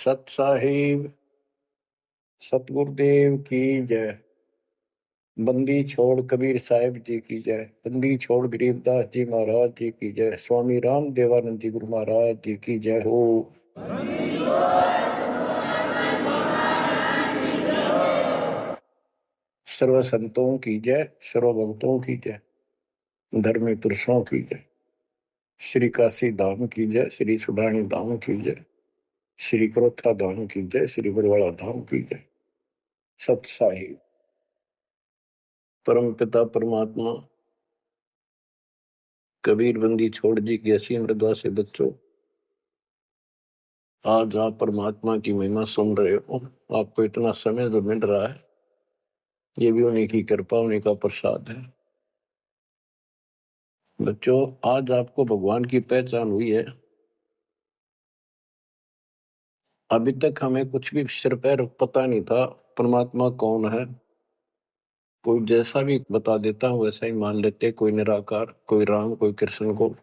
सत साहिब सतगुरुदेव की जय। बंदी छोड़ कबीर साहिब जी की जय। बंदी छोड़ गरीबदास जी महाराज जी की जय। स्वामी राम देवानंद जी गुरु महाराज जी की जय हो। सर्व संतों की जय, सर्व भक्तों की जय, धर्मी पुरुषों की जय। श्री काशी धाम की जय, श्री सुडानी धाम की जय, श्री क्रोथा धाम की जय, श्री बरवाड़ा धाम की जय। सत साहिब परम पिता परमात्मा कबीर बंदी छोड़ जी की असीम मृदा से बच्चों, आज आप परमात्मा की महिमा सुन रहे हो। आपको इतना समय जो मिल रहा है, ये भी उन्हीं की कृपा, उन्हीं का प्रसाद है। बच्चों, आज आपको भगवान की पहचान हुई है। अभी तक हमें कुछ भी सिर पैर पता नहीं था परमात्मा कौन है। कोई जैसा भी बता देता हूँ वैसा ही मान लेते, कोई निराकार, कोई राम, कोई कृष्ण को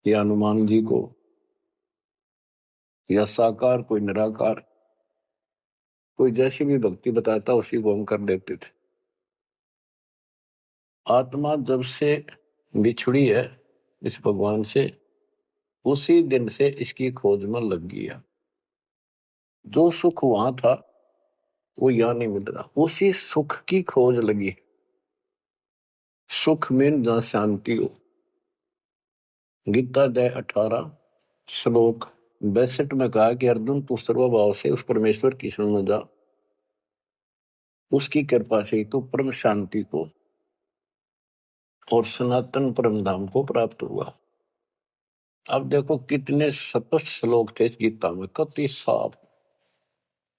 या हनुमान जी को, या साकार कोई निराकार, कोई जैसी भी भक्ति बताता उसी को हम कर देते थे। आत्मा जब से बिछुड़ी है इस भगवान से, उसी दिन से इसकी खोज में लग गया। जो सुख वहां था वो यहां नहीं मिल रहा, उसी सुख की खोज लगी। सुख में जहां शांति हो। गीता अध्याय 18 श्लोक 62 में कहा कि अर्जुन तू सर्वभाव से उस परमेश्वर की शरण में जा, उसकी कृपा से ही तो परम शांति को और सनातन परम धाम को प्राप्त हुआ। अब देखो कितने स्पष्ट श्लोक थे इस गीता में, कति साफ।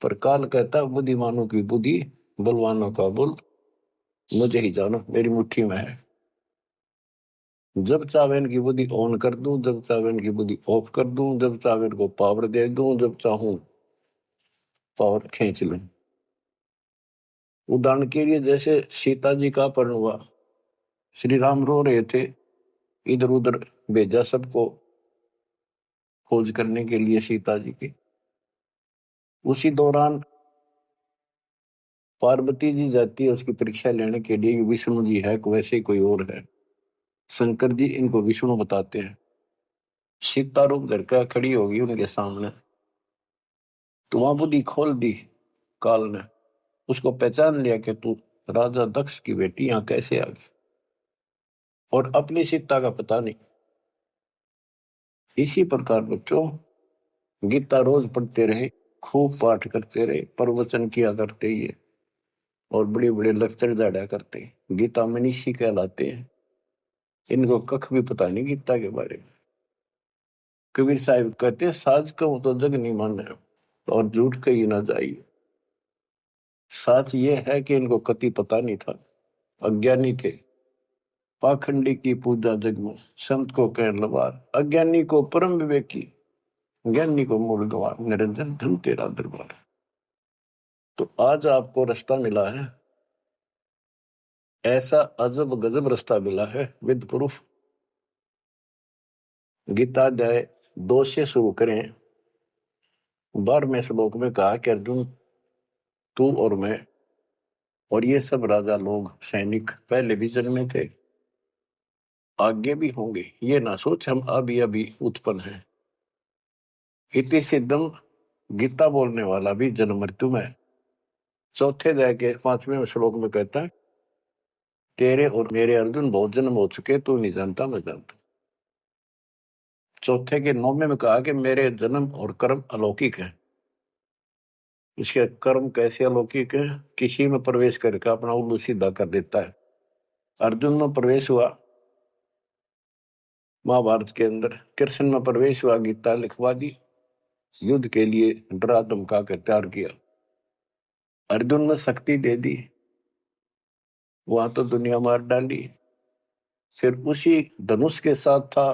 पर काल कहता बुद्धिमानों की बुद्धि, बलवानों का बल मुझे ही जानो, मेरी मुट्ठी में है। जब चाहे इनकी बुद्धि ऑन कर दूं, जब चाहे इनकी बुद्धि ऑफ कर दूं, जब चाहे इनको पावर दे दूं, जब चाहूं पावर खींच लूं। उदाहरण के लिए जैसे सीता जी का अपहरण हुआ, श्री राम रो रहे थे, इधर उधर भेजा सबको खोज करने के लिए सीता जी की। उसी दौरान पार्वती जी जाती है उसकी परीक्षा लेने के लिए, विष्णु जी है वैसे ही कोई और है। शंकर जी इनको विष्णु बताते हैं। सीता रूप धर कर खड़ी होगी उनके सामने, तो वहां बुद्धि खोल दी काल ने, उसको पहचान लिया कि तू राजा दक्ष की बेटी यहां कैसे आ गई, और अपनी सीता का पता नहीं। इसी प्रकार बच्चों, गीता रोज पढ़ते रहे, खूब पाठ करते रहे, प्रवचन किया करते ही है, और बड़े बड़े लेक्चर झाड़ा करते हैं। गीता मनीषी कहलाते हैं। इनको कख भी पता नहीं गीता के बारे में। कबीर साहिब कहते हैं साज कहूं तो जग नहीं माने, और झूठ कही ना जाइए। सच ये है कि इनको कति पता नहीं था, अज्ञानी थे। पाखंडी की पूजा जग में, संत को कह लवार, अज्ञानी को परम विवेकी, ज्ञानी को मूल गवार, निरंजन धन तेरा दरबार। तो आज आपको रास्ता मिला है, ऐसा अजब गजब रास्ता मिला है विद प्रूफ। गीता अध्याय 2 से शुरू करें। 12वें श्लोक में कहा कि अर्जुन तू और मैं और ये सब राजा लोग, सैनिक पहले भी जन्मे थे, आगे भी होंगे। ये ना सोच हम अभी अभी उत्पन्न हैं। इति सिद्धम, गीता बोलने वाला भी जन्म मृत्यु में। चौथे अध्याय के 5वें श्लोक में कहता है तेरे और मेरे अर्जुन बहुत जन्म हो चुके, तू नहीं जानता मैं जानता। चौथे के 9वें में कहा कि मेरे जन्म और कर्म अलौकिक है। इसके कर्म कैसे अलौकिक है? किसी में प्रवेश करके अपना उल्लू सीधा कर देता है। अर्जुन में प्रवेश हुआ महाभारत के अंदर, कृष्ण में प्रवेश हुआ, गीता लिखवा दी, युद्ध के लिए डरा धमका कर तैयार किया। अर्जुन में शक्ति दे दी, वहां तो दुनिया मार डाली। फिर उसी धनुष के साथ था,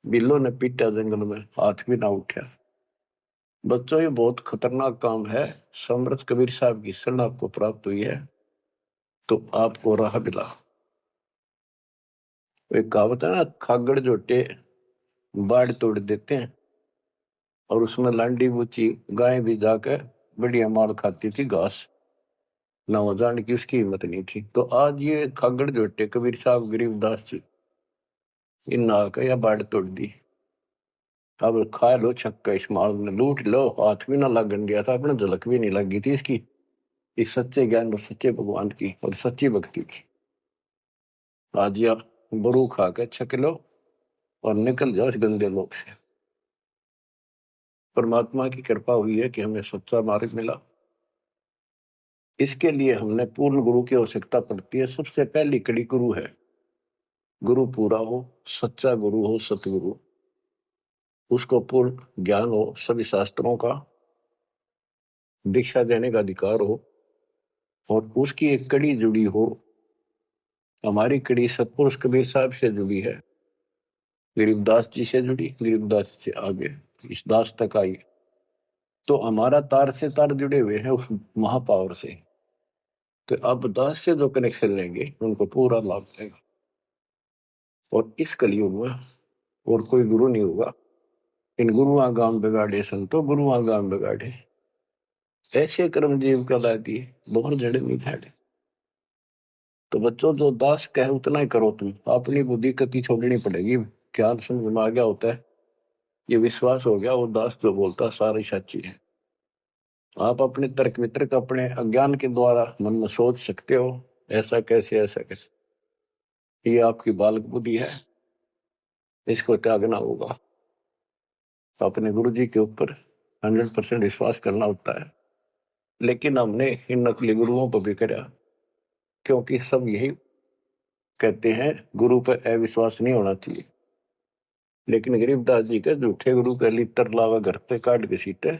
बिल्लो ने पीटा जंगल में, हाथ भी ना उठा। बच्चों ये बहुत खतरनाक काम है। समर्थ कबीर साहब की शरण आपको प्राप्त हुई है तो आपको राह मिला। एक कहावत है ना, खागड़ जोटे बाढ़ तोड़ देते हैं। और उसमें लांडी बूची गाय भी जाकर बढ़िया माल खाती थी घास, ना वो जान की उसकी हिम्मत नहीं थी। तो आज ये खागड़ जोटे कबीर साहब गरीबदास जी इन नाक या बाढ़ तोड़ दी। अब खा लो छक्का, इस माल ने लूट लो, हाथ भी ना लगन दिया था अपने, झलक भी नहीं लगी थी इसकी, इस सच्चे ज्ञान और सच्चे भगवान की और सच्ची भक्ति की। आज या बरू खा के छक लो और निकल जाओ इस गंदे लोग से। परमात्मा की कृपा हुई है कि हमें सच्चा मार्ग मिला। इसके लिए हमने पूर्ण गुरु की आवश्यकता पड़ती है। सबसे पहली कड़ी गुरु है। गुरु पूरा हो, सच्चा गुरु हो, सतगुरु, उसको पूर्ण ज्ञान हो, सभी शास्त्रों का दीक्षा देने का अधिकार हो, और उसकी एक कड़ी जुड़ी हो। हमारी कड़ी सतपुरुष कबीर साहब से जुड़ी है, गरीबदास जी से जुड़ी, गरीबदास से आगे इस दास तक आई। तो हमारा तार से तार जुड़े हुए हैं उस महापावर से। तो अब दास से जो कनेक्शन लेंगे उनको पूरा लाभ मिलेगा। और इस कलयुग में और कोई गुरु नहीं होगा। इन गुरुआ गाम बिगाड़े संतो, गुरुआ गाम बिगाड़े, ऐसे कर्म जीव कहला दिए, बहुत जड़े नहीं झाड़े। तो बच्चों जो दास कहे उतना ही करो तुम, अपनी बुद्धि कति छोड़नी पड़ेगी। ज्ञान समझ में आ गया होता है, ये विश्वास हो गया वो दास जो बोलता सारी सच्ची है। आप अपने तर्क वितर्क अपने अज्ञान के द्वारा मन में सोच सकते हो, ऐसा कैसे ऐसा कैसे, ये आपकी बालक बुद्धि है, इसको त्यागना होगा। तो अपने गुरु जी के ऊपर 100% विश्वास करना होता है। लेकिन हमने इन नकली गुरुओं पर भी करा, क्योंकि सब यही कहते हैं गुरु पर अविश्वास नहीं होना चाहिए। लेकिन गरीबदास जी के झूठे गुरु के लिए तरलावा घर पे काट के सीटे,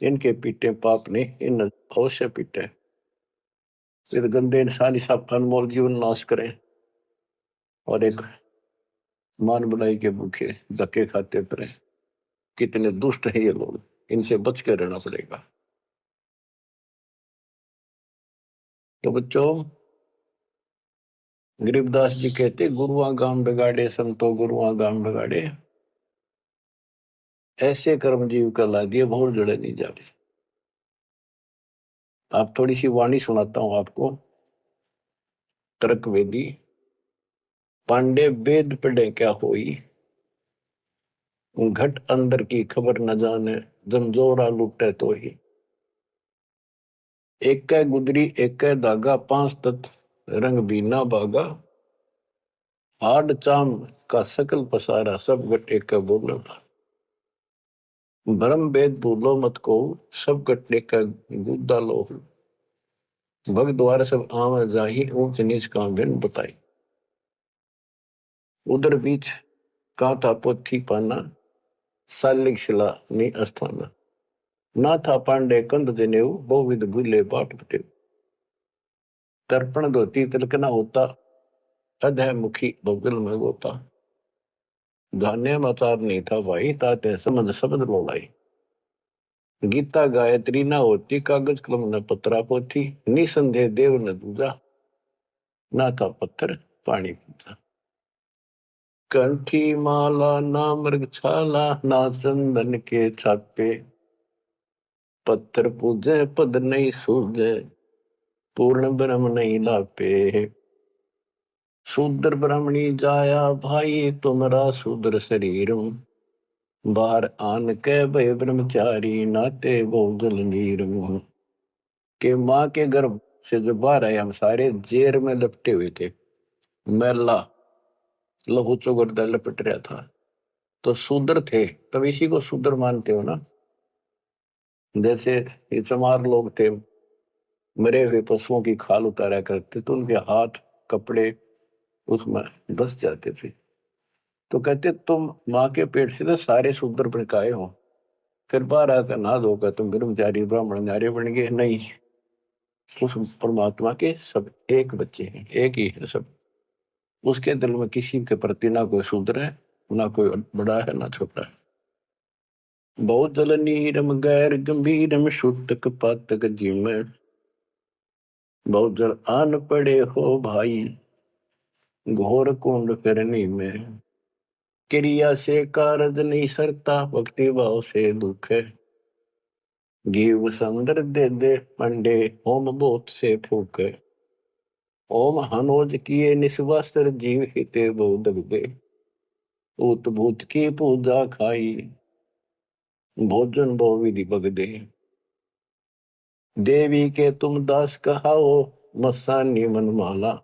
इनके पीटे पाप ने इन अवश्य पीटे। फिर गंदे इंसान सब अनमोल जीवन नाश करें और एक मान बुलाई के भूखे धक्के खाते फिरे। कितने दुष्ट है ये लोग, इनसे बच के रहना पड़ेगा। तो बच्चों, गरीबदास जी कहते गुरुआ गाम बिगाड़े संतो, गुरुआ गाम बिगाड़े, ऐसे कर्म जीव का ला दिए, बहुत जड़े नहीं जा रहे। आप थोड़ी सी वाणी सुनाता हूं आपको। तर्क वेदी, पांडे वेद पढ़े क्या होई, घट अंदर की खबर न जाने, जमजोरा लुटे तो ही। एक कै गुदरी एक कै धागा, पांच तत्व रंग बीना बागा, हाड चाम का सकल पसारा, सब गट एक का बोलो। भरम वेद भूलो मत को, सब गट एक का गुद्दा लो। भग द्वार सब आम जाही, ऊंच नीच का भिन्न बताई। उधर बीच कांता पोथी पाना, सालिक शिला नी अस्थाना। ना था पांडे कंद जनेऊ, बहुविध भूले बाट बटे। तर्पण धोती तिलक न होता, अधय मुखी बगल में गोता। धान्य मचार नहीं था भाई, ताते समझ शब्द लोलाई। गीता गायत्री न होती, कागज कलम न पत्रा पोथी। निसंदेह देव न दूजा, ना था पत्थर पानी पूजा। कंठी माला ना मृग छाला, ना चंदन के छापे। पत्थर पूजे पद नहीं सूझे, पूर्ण ब्रह्म नहीं लापे। शूद्र ब्राह्मणी जाया भाई, तुमरा शूद्र शरीर। बाहर आन के भय ब्रह्मचारी, नाते बहु जल नीर। के माँ के गर्भ से जो बाहर आए हम सारे जेर में लपटे हुए थे, मैला लहू चौगरदा लपट रहा था। तो शूद्र थे, तब इसी को शूद्र मानते हो ना। जैसे ये चमार लोग थे, मरे हुए पशुओं की खाल उतारा करते, तो उनके हाथ कपड़े उसमें धस जाते थे। तो कहते तुम माँ के पेट से तो सारे शूद्र भड़काए हो, फिर बाहर आकर ना धोकर तुम ब्रह्मचारी ब्राह्मण नारे बन गए। नहीं, उस परमात्मा के सब एक बच्चे हैं, एक ही है सब। उसके दिल में किसी के प्रति ना कोई शूद्र है, ना कोई बड़ा है, ना छोटा है। बहुत जल नीरम गैर गंभीरम, शुतक पातक जिम। बहुत जल आन पड़े हो भाई, घोर कुंड करनी में। क्रिया से कारज नहीं सरता, भक्ति भाव से दुख है। जीव समुद्र दे दे पंडे, होम बोत से फूक है। ओम हनोज किए निस्वास्त्र, जीव हिते बहु दग दे। ऊत भूत की पूजा खाई, भोजन बहु विधि बग दे। देवी के तुम दास कहाओ, मस्तानी मन माला।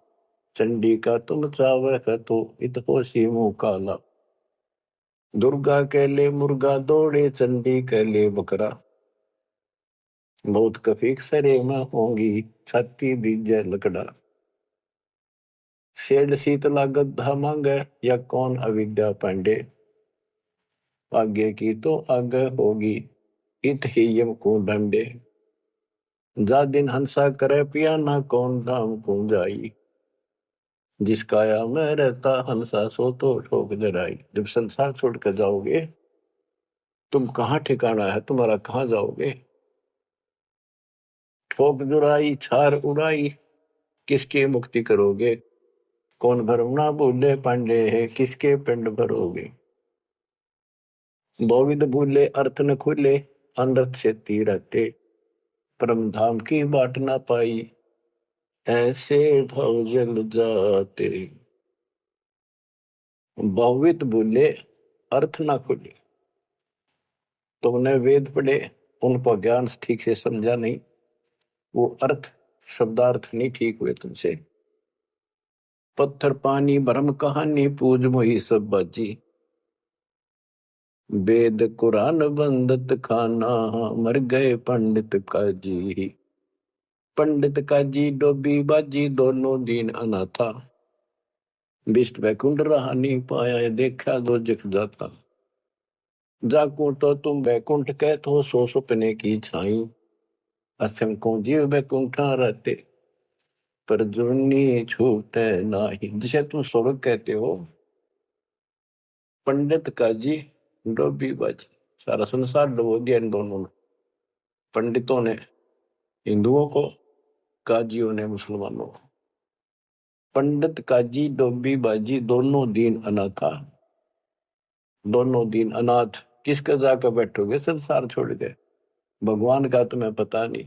चंडी का तुम चावर तो इत होशी मुंह काला। दुर्गा के ले मुर्गा दौड़े, चंडी के ले बकरा। बहुत कफीक सरे में होंगी, छाती दीजे लकड़ा। सेठ शीतला गद्दा मांगे, या कौन अविद्या पांडे। आगे की तो आगे होगी, इत ही यम को डंडे। जा दिन हंसा करे पिया, ना कौन धाम को जाई। जिस काया में रहता हंसा, सो तो ठोक जराई। जब संसार छोड़ कर जाओगे, तुम कहाँ ठिकाना है तुम्हारा, कहाँ जाओगे। ठोक जुराई छार उड़ाई, किसके मुक्ति करोगे। कौन भरम ना भूले पांडे है, किसके पिंड भरोगे। बहुविध भूले अर्थ न खुले, अनर्थ से रहते। परम धाम की बाट ना पाई, ऐसे भव जल जाते। बहुविध भूले अर्थ ना खुले, तुमने वेद पढ़े, उनको ज्ञान ठीक से समझा नहीं, वो अर्थ शब्दार्थ नहीं ठीक हुए तुमसे। पत्थर पानी भरम कहानी, पूज मोही सब बाजी। वेद कुरान बंदत खाना, मर गए पंडित काजी। पंडित काजी डोबी बाजी, दोनों दीन अनाथा। विष्ट वैकुंठ रहा नहीं पाया, देखा दो जख जाता। जाकू तो तुम वैकुंठ कहते हो, सो सुपने की छाई। असंख्यों जीव वैकुंठा रहते, पर जुनी छूटे नाही। जिसे तुम स्वर्ग कहते हो, पंडित काजी डोबी बाजी, सारा संसार डुबो दिया इन दोनों ने। पंडितों ने हिंदुओं को, काजियों ने मुसलमानों को। पंडित काजी डोबी बाजी, दोनों दीन अनाथा। दोनों दीन अनाथ, किसका जाकर बैठोगे संसार छोड़ के। भगवान का तुम्हें पता नहीं।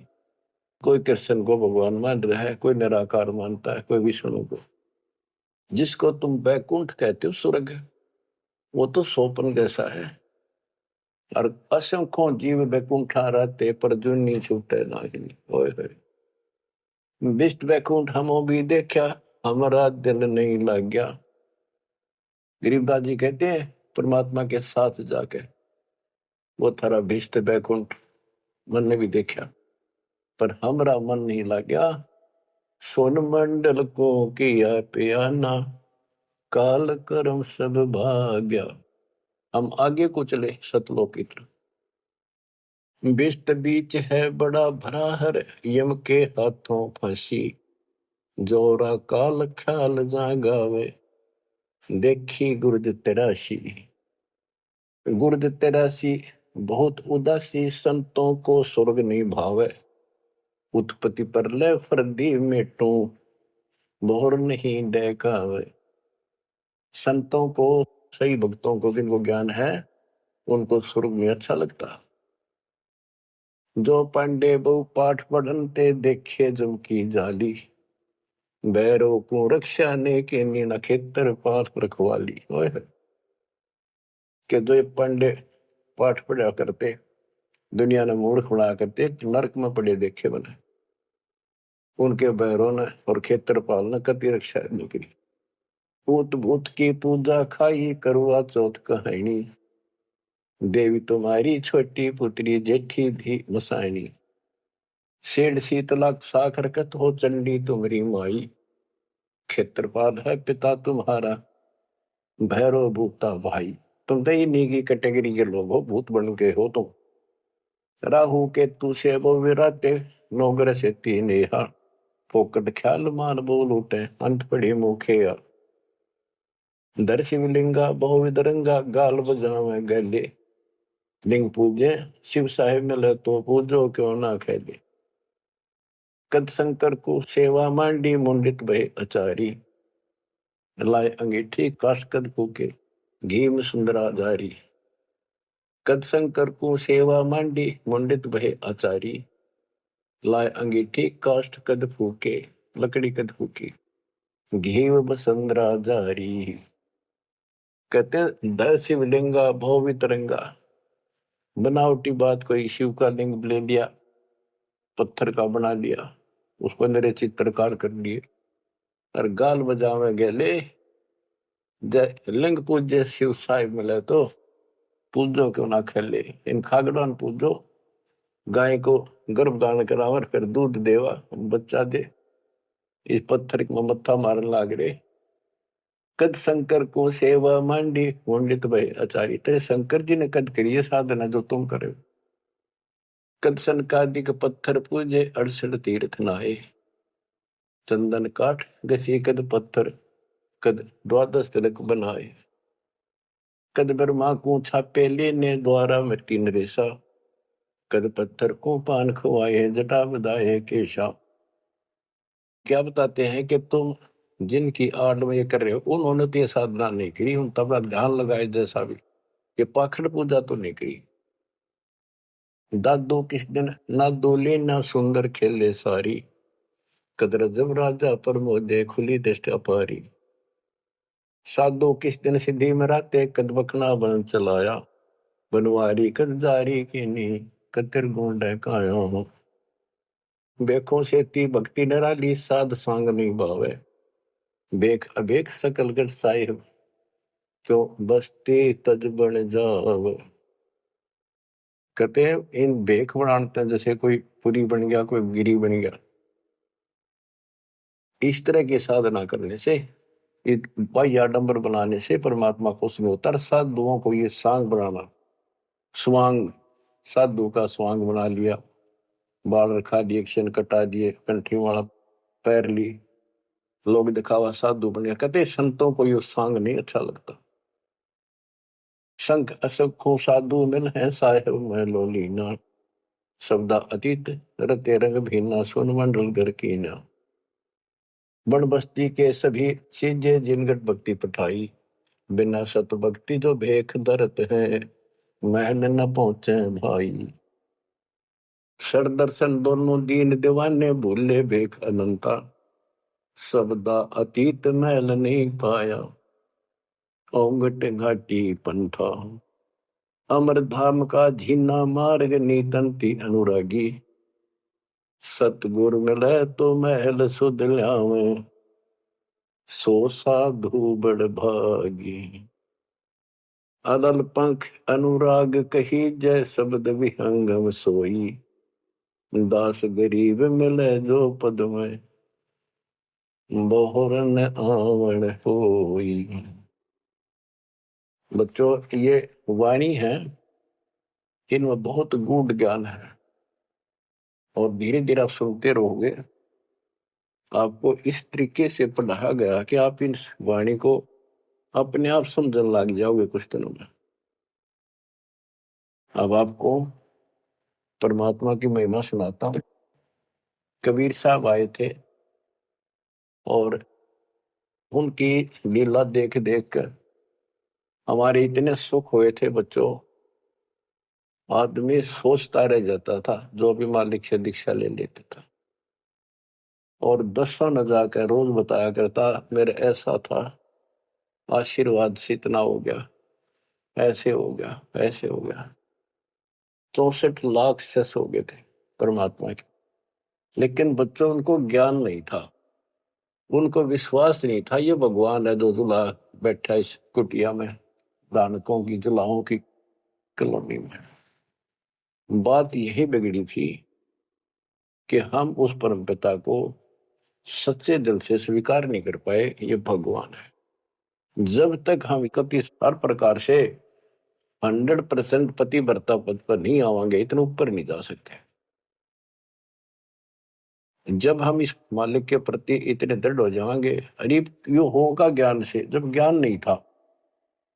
कोई कृष्ण को भगवान मान रहा है, कोई निराकार मानता है, कोई विष्णु को। जिसको तुम बैकुंठ कहते हो स्वर्ग, वो तो सोपन जैसा है। और असंख्यों जीव बैकुंठा रहते, पर जुनी छूटे नाही। ओए होए, विष्ट बैकुंठ हमो भी देखा, हमारा दिल नहीं लग गया। गरीबदास जी कहते हैं, परमात्मा के साथ जाके वो थारा भीष्ट बैकुंठ मन ने भी देखा, पर हमारा मन नहीं लग गया। सोन मंडल को किया पियाना, काल कर्म सब भाग्या। हम आगे को चले सतलोक की तरफ। बिस्त बीच है बड़ा भरा हर, यम के हाथों फांसी। जोरा काल ख्याल जागावे, देखी गुर्द तेराशी। गुर्द तेरासी, बहुत उदासी, संतों को स्वर्ग नहीं भावे। उत्पत्ति पर ले फर्दी मेटू, बोर नहीं देखावे। संतों को, सही भक्तों को, जिनको ज्ञान है, उनको स्वर्ग में अच्छा लगता। जो पांडे बहु पाठ पढ़नते, देखे जम की जाली। बैरों को रक्षा ने के नीना, खेतर पास रखवाली। के जो ये पांडे पाठ पढ़ा करते, दुनिया ने मूर्ख बना करते, नरक में पड़े देखे बने। उनके बैरों ने और खेत्रपाल ने कति रक्षा नहीं करी। भूत भूत की पूजा खाई, करवा चौथ कहानी। देवी तुम्हारी छोटी पुत्री, जेठी भी मसायनी। सेठ शीतला साख रखत हो, चंडी तुम्हारी माई। क्षेत्रपाल है पिता तुम्हारा, भैरव भूता भाई। तुम तो इन्हीं की कैटेगरी के लोग हो, भूत बन के हो तुम। राहु के तू से वो विराटे, नौगर से तीन यहाँ। फोकट ख्याल मान बोल उठे, अंत पड़ी मुखे। दर शिवलिंगा बहु विदरंगा, गाल बजावे गले। लिंग पूजे शिव साहेब मिले, तो पूजो क्यों ना खेले। कद शंकर को सेवा मांडी, मुंडित भय अचारी। लाए अंगीठी काश कद फूके, घीम सुंदरा जारी। कद शंकर को सेवा मांडी, मुंडित भय आचारी। लाए अंगीठी काष्ठ कद फूके, लकड़ी कद फूकी। घीव बसंदरा जारी। कहते दर शिवलिंगा भव वितरंगा। बनावटी बात कोई शिव का लिंग ले लिया, पत्थर का बना लिया, उसको मेरे चित्रकार कर लिए और गाल बजावे गेले। लिंग पूज्य शिव साहिब मिले तो पूजो क्यों ना खेले। इन खागड़ान पूजो, गाय को गर्भधारण करावर, फिर दूध देवा, बच्चा दे। इस पत्थर में मत्था मारन लाग रहे। कद शंकर को सेवा मांडी, मुंडित भय आचारी। तेरे शंकर जी ने कद करिए साधना जो तुम करे। कद सनकादिक पत्थर पूजे, 68 तीर्थ नहाए। चंदन काठ घसी कद पत्थर, कद 12 तिलक बनाए। कद ब्रह्मा को छापे लेने, द्वारा मिट्टी नरेशा। कद पत्थर को पान खवाए, जटा बधाए केशा। क्या बताते हैं कि तुम जिनकी आड़ में ये कर रहे हो, उन्होंने तो ये साधना नहीं करी, उन तब ध्यान लगाए जैसा भी, ये पाखंड पूजा तो नहीं करी। दादो किस दिन ना दोले ना सुंदर खेले सारी। कदर जब राजा प्रमोदे, खुली दृष्टि अपारी। साधो किस दिन सिद्धि में रहते, कद बखना बन चलाया। बनवारी कद जारी की नी, कतिर गुंड काया हूँ। बेखों से ती भक्ति नराली, साध सांग नहीं भावे। बेख अबेख सकल गढ़ साहिब, क्यों बसते तज बन जाव। कहते हैं इन बेख बनाते हैं जैसे कोई पुरी बन गया, कोई गिरी बन गया। इस तरह की साधना करने से, बाह्य आडंबर बनाने से परमात्मा खुश नहीं होता। साधुओं को ये सांग बनाना, स्वांग, साधु का स्वांग बना लिया, बाल रखा दिए, क्षण कटा दिए, कंठी वाला पैर ली, लोग दिखावा साधु बन गया। कहते संतों को ये सांग नहीं अच्छा लगता। संख असंख्यों साधु मिल है, साहेब मैं लोलीना। शब्दा अतीत रते रंग भीना, सुन मंडल घर कीना। बन बस्ती के सभी चीजें जिनगट भक्ति पठाई। बिना सत भक्ति जो भेख दरत है, महल न पहुंचे भाई। सर दर्शन दोनों दीन दीवाने, भूले भेख अनंता। शब्दा अतीत महल नहीं पाया, ओंगट घाटी पंथा। अमर धाम का झीना मार्ग, नीतंती अनुरागी। सतगुर मिले तो महल सुध ल्यावे, सो साधु बड़ भागी। अलल पंख अनुराग कही, जय शब्द विहंगम सोई। दास गरीब मिले जो पद में, बोहर न आवण होई। बच्चों ये वाणी है, इनमें बहुत गूढ़ ज्ञान है और धीरे धीरे आप सुनते रहोगे। आपको इस तरीके से पढ़ाया गया कि आप इन वाणी को अपने आप समझने लग जाओगे कुछ दिनों में। अब आपको परमात्मा की महिमा सुनाता हूं। कबीर साहब आए थे और उनकी लीला देख देख कर हमारे इतने सुख हुए थे बच्चों। आदमी सोचता रह जाता था जो भी मालिक से दीक्षा ले लेता था, और 10 न जाकर रोज बताया करता मेरे ऐसा था, आशीर्वाद से इतना हो गया, ऐसे हो गया, ऐसे हो गया। 64 लाख सेस हो गए थे परमात्मा के। लेकिन बच्चों उनको ज्ञान नहीं था, उनको विश्वास नहीं था ये भगवान है जो जुला बैठा इस कुटिया में, दानकों की जुलाहों की कॉलोनी में। बात यही बिगड़ी थी कि हम उस परम पिता को सच्चे दिल से स्वीकार नहीं कर पाए, ये भगवान है। जब तक हम इकतीस हर प्रकार से 100% पतिव्रता पद पर नहीं आवांगे, इतने ऊपर नहीं जा सकते। जब हम इस मालिक के प्रति इतने दृढ़ हो जाएंगे, अरे यो होगा ज्ञान से, जब ज्ञान नहीं था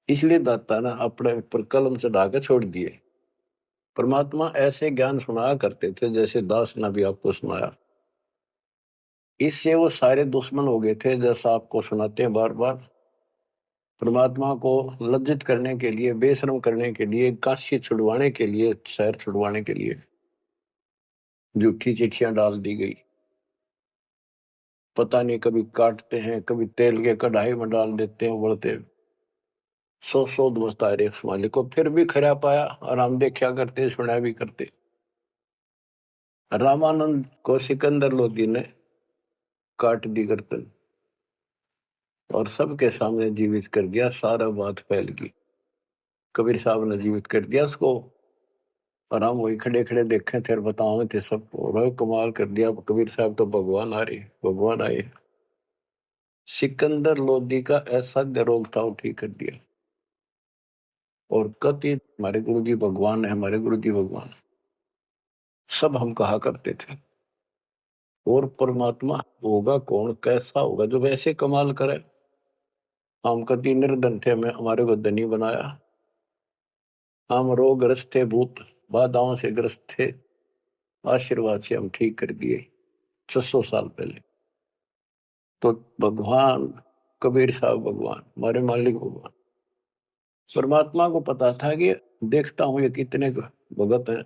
इसलिए दाता ना अपने ऊपर कलम चढ़ा के छोड़ दिए। परमात्मा ऐसे ज्ञान सुनाया करते थे जैसे दास ने भी आपको सुनाया। इससे वो सारे दुश्मन हो गए थे, जैसा आपको सुनाते हैं बार बार। परमात्मा को लज्जित करने के लिए, बेशर्म करने के लिए, काशी छुड़वाने के लिए, शहर छुड़वाने के लिए झूठी चिट्ठियां डाल दी गई। पता नहीं, कभी काटते हैं, कभी तेल के कढ़ाई में डाल देते हैं उबलते। सौ दोस्त रहे उस मालिक को, फिर भी खरा पाया और हम देखा करते, सुना भी करते। रामानंद को सिकंदर लोधी ने काट दी गर्दन और सबके सामने जीवित कर दिया। सारा बात फैल गई। कबीर साहब ने जीवित कर दिया उसको और हम वही खड़े खड़े देखे थे और बताओ थे सबको। कमाल कर दिया कबीर साहब तो भगवान आ रहे, भगवान आए। सिकंदर लोधी का ऐसा रोग था वो ठीक कर दिया। और कति हमारे गुरु जी भगवान है, हमारे गुरु जी भगवान, सब हम कहा करते थे। और परमात्मा होगा कौन, कैसा होगा जो वैसे कमाल करे। हम कति निर्धन थे, हमें हमारे को धनी बनाया। हम रोगग्रस्त थे, भूत बाधाओं से ग्रस्त थे, आशीर्वाद से हम ठीक कर दिए 600 साल पहले। तो भगवान कबीर साहब भगवान, हमारे मालिक भगवान। परमात्मा को पता था कि देखता हूं ये कितने भगत हैं,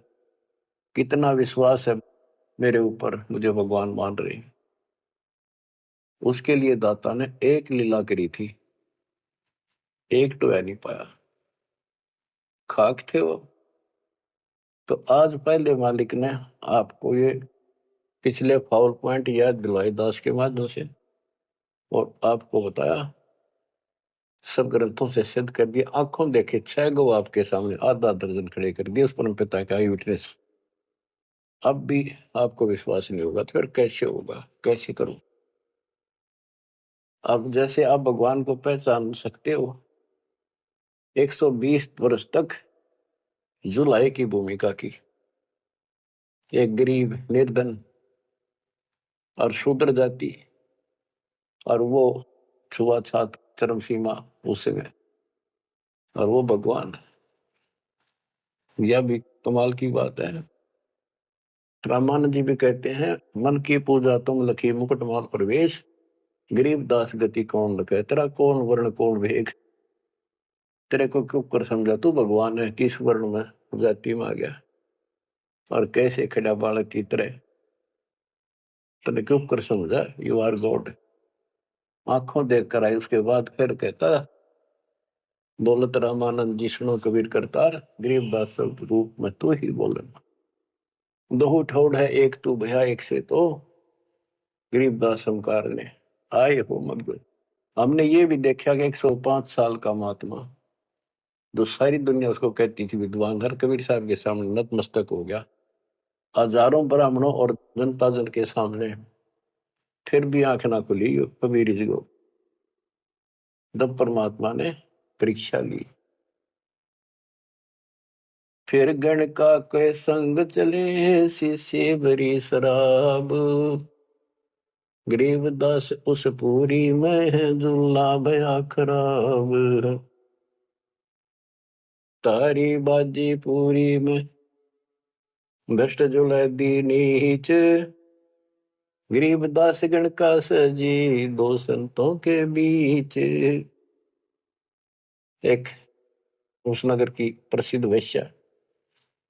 कितना विश्वास है मेरे ऊपर, मुझे भगवान मान रहे हैं। उसके लिए दाता ने एक लीला करी थी, एक तो है नहीं पाया, खाक थे वो। तो आज पहले मालिक ने आपको ये पिछले फाउल पॉइंट याद दिलवाई दास के माध्यम से और आपको बताया, सब ग्रंथों से सिद्ध कर दिया। आंखों देखे 6 गो आपके सामने, आधा दर्जन खड़े कर दिए उस परम पिता का विटनेस। अब भी आपको विश्वास नहीं होगा तो फिर कैसे होगा, कैसे करूं। अब जैसे आप भगवान को पहचान सकते हो, 120 वर्ष तक जुलाई की भूमिका की, एक गरीब निर्धन और शूद्र जाति, और वो छुआछात चरम सीमा उसमें, और वो भगवान। यह भी कमाल की बात है। रामानंद जी भी कहते हैं, मन की पूजा तुम लखी मुकुट माल प्रवेश, गरीब दास गति कौन लखे, तेरा कौन वर्ण कौन वेग। तेरे को क्यों कर समझा, तू भगवान है, किस वर्ण में जाति में आ गया और कैसे खड़ा बालक की तरह, तेने क्यों कर समझा, यू आर गॉड। आंखों देख कर आई। उसके बाद फिर कहता, बोलत रामानंद जी सुनो कबीर करतार, गरीब दास रूप में तू ही बोलन। दो ठोड़ है एक तू भया एक से, तो गरीब दास हमकार ने आए हो मग। हमने ये भी देखा कि 105 साल का महात्मा, जो सारी दुनिया उसको कहती थी विद्वान, हर कबीर साहब के सामने नतमस्तक हो गया। हजारों ब्राह्मणों और जनता जन के सामने फिर भी आंख ना खुली कबीर जी को। जब परमात्मा ने परीक्षा ली, फिर गण का के संग चले शीशे भरी शराब, गरीबदास उस पूरी में जुल्ला भया खराब। तारी बाजी पूरी में भ्रष्ट जुलै दी नीच, गरीबदास गण का सजी दो संतों के बीच। एक उस नगर की प्रसिद्ध वैश्या,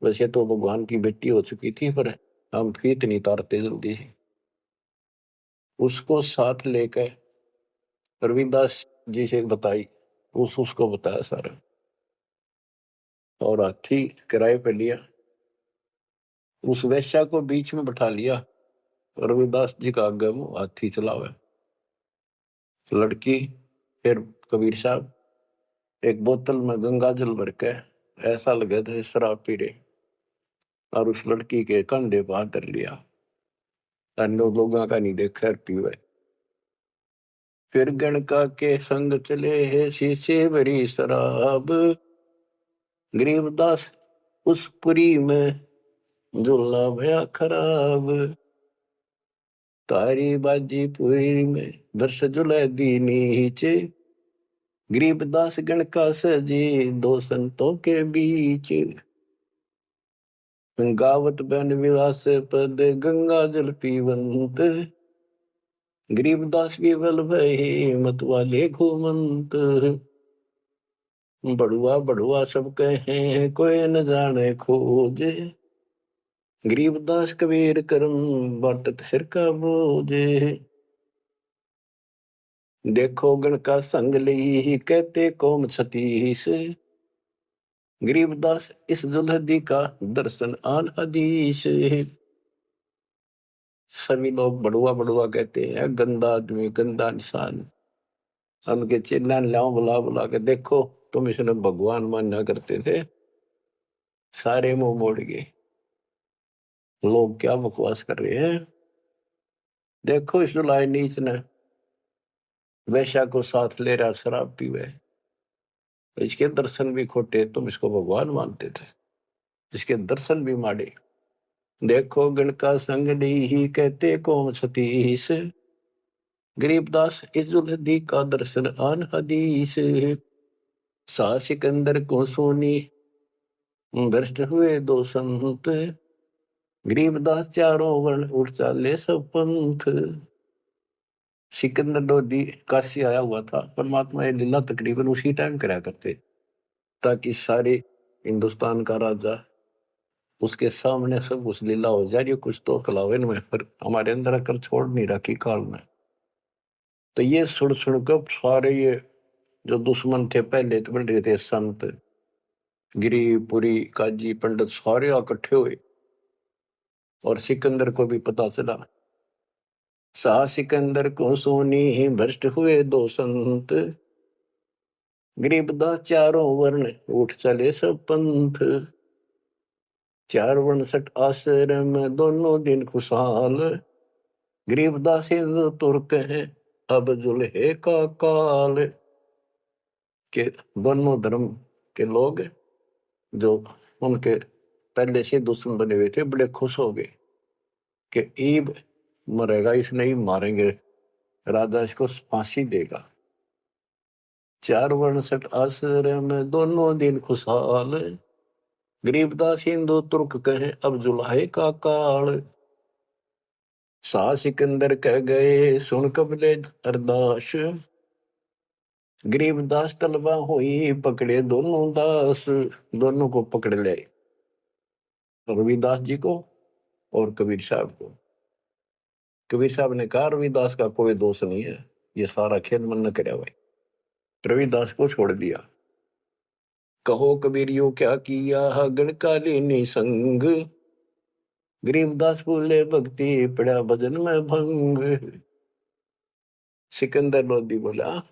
वैसे तो भगवान की बेटी हो चुकी थी, पर हम फीत नहीं तारते जल्दी से, उसको साथ लेकर रविदास जी से बताई, उसको बताया सारा, और हाथी किराए पे लिया, उस वैश्या को बीच में बैठा लिया, रविदास जी का आगे मुंह हाथी चला हुआ। लड़की फिर कबीर साहब एक बोतल में गंगा जल भर के, ऐसा लगे थे शराब पी रहे, और उस लड़की के कंधे पर हाथ धर लिया, अन्य लोगों का नहीं देखा पीवे। फिर गणका के संग चले है शीशे भरी शराब, गरीबदास उस पुरी में झूला भया खराब। तारी बाजी पुरी में दर्श जुलै दी नीचे, गरीबदास गण का सजी दो संतों के बीच। गावत बन विलास पद गंगा जल पीवंत, गरीबदास विवल भय मत वाले घूमंत। बड़ुआ बड़ुआ सब कहे कोई न जाने खोज, गरीबदास कबीर करम बाटत सिर का बोझ। देखो गण का संग ली कहते कौम छतीस, गरीबदास इस जुल्हदी का दर्शन आन हदीस। सभी लोग बड़ुआ बड़ुआ कहते हैं, गंदा आदमी गंदा इंसान। उनके चिल्ला लाओ बुला बुला के, देखो तुम इसने भगवान माना करते थे, सारे मुंह मोड़ गए। लोग क्या बकवास कर रहे हैं। देखो इस जुलाई नीच ने वैश्या को साथ ले रहा शराब पीवे, इसके दर्शन भी खोटे, तुम इसको भगवान मानते थे, इसके दर्शन भी माड़े। देखो गण का संग ही कहते कौम सतीश, गरीबदास इस जुल्हदी का दर्शन आन हदीस। सा सिकंदर को सोनी भ्रष्ट हुए दो संत, गरीबदास चारों वर्ण उठ चाले सब पंथ। सिकंदर लोधी काशी आया हुआ था, परमात्मा ये लीला तकरीबन उसी टाइम करा करते, ताकि सारे हिंदुस्तान का राजा उसके सामने सब उस लीला हो जा रही, कुछ तो कलावन में, पर हमारे अंदर अकल छोड़ नहीं रखी काल में। तो ये सुन सुनकर सारे ये जो दुश्मन थे पहले तो बन रहे थे, संत गिरी पुरी काजी पंडित सारे इकट्ठे हुए, और सिकंदर को भी पता चला। सा सिकंदर को सोनी भ्रष्ट हुए दो संत, गरीबदास चारों वर्ण उठ चले सब पंथ। 4 आश्रम दोनों दिन खुशहाल, गरीबदास हिंदू तुर्क है अब जुल्हे का काल। के दोनों धर्म के लोग जो उनके पहले से दुश्मन बने हुए थे, बड़े खुश हो गए कि ईब मरेगा, इस नहीं मारेंगे, राजा इसको फांसी देगा। 4 आश्रम दोनों दिन खुशहाल, गरीबदास हिंदू तुर्क कहे अब जुल्हे का काल। सा सिकंदर कह गए सुन कबले अरदास, गरीबदास तलबा हुई पकड़े दोनों दास। दोनों को पकड़ ले, रविदास जी को और कबीर साहब को। कबीर साहब ने कहा रविदास का कोई दोष नहीं है, ये सारा खेल मन न करे भाई। रविदास को छोड़ दिया। कहो कबीरियो क्या किया गणकालीनी संग, गरीबदास बोले भक्ति पड़ा भजन में भंग। सिकंदर लोधी बोला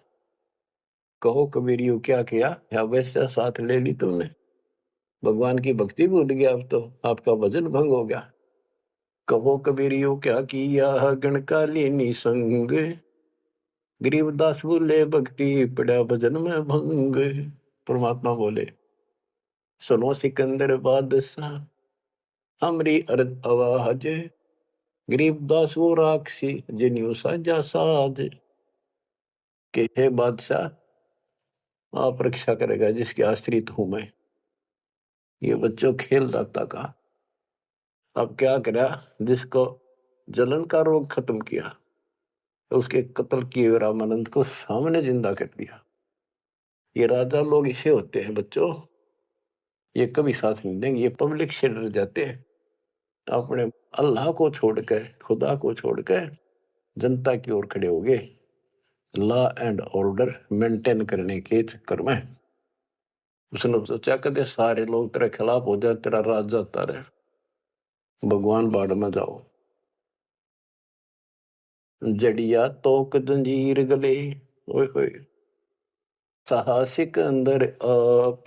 कहो कबीरियो क्या किया, या वैसा साथ ले ली तुमने, भगवान की भक्ति भूल गया, अब तो आपका भजन भंग हो गया। कहो कबीरियो क्या किया गणकालीनी संग, गरीबदास बोले भक्ति पड़ा भजन में भंग। परमात्मा बोले सुनो सिकंदर बादशाह हमरी अर्ज आवाज, गरीबदास वो राक्षसी जिन्यू साजा साज। के हे बादशाह आप रक्षा करेगा जिसके आश्रित हूं मैं। ये बच्चों खेल दाता का, अब क्या करा, जिसको जलन का रोग खत्म किया, उसके कत्ल किए रामानंद को सामने जिंदा कर दिया। ये राजा लोग इसे होते हैं बच्चों, ये कभी साथ नहीं देंगे, ये पब्लिक से डर जाते हैं, अपने अल्लाह को छोड़कर खुदा को छोड़कर जनता की ओर खड़े हो गए, लॉ एंड ऑर्डर मेंटेन करने के चक्कर में। उसने सोचा कदे सारे लोग तेरे खिलाफ हो जाए, तेरा राज जाता रहे, भगवान बाढ़ में जाओ। जड़िया तोक जंजीर गले, ओए होए साहसिक अंदर आप,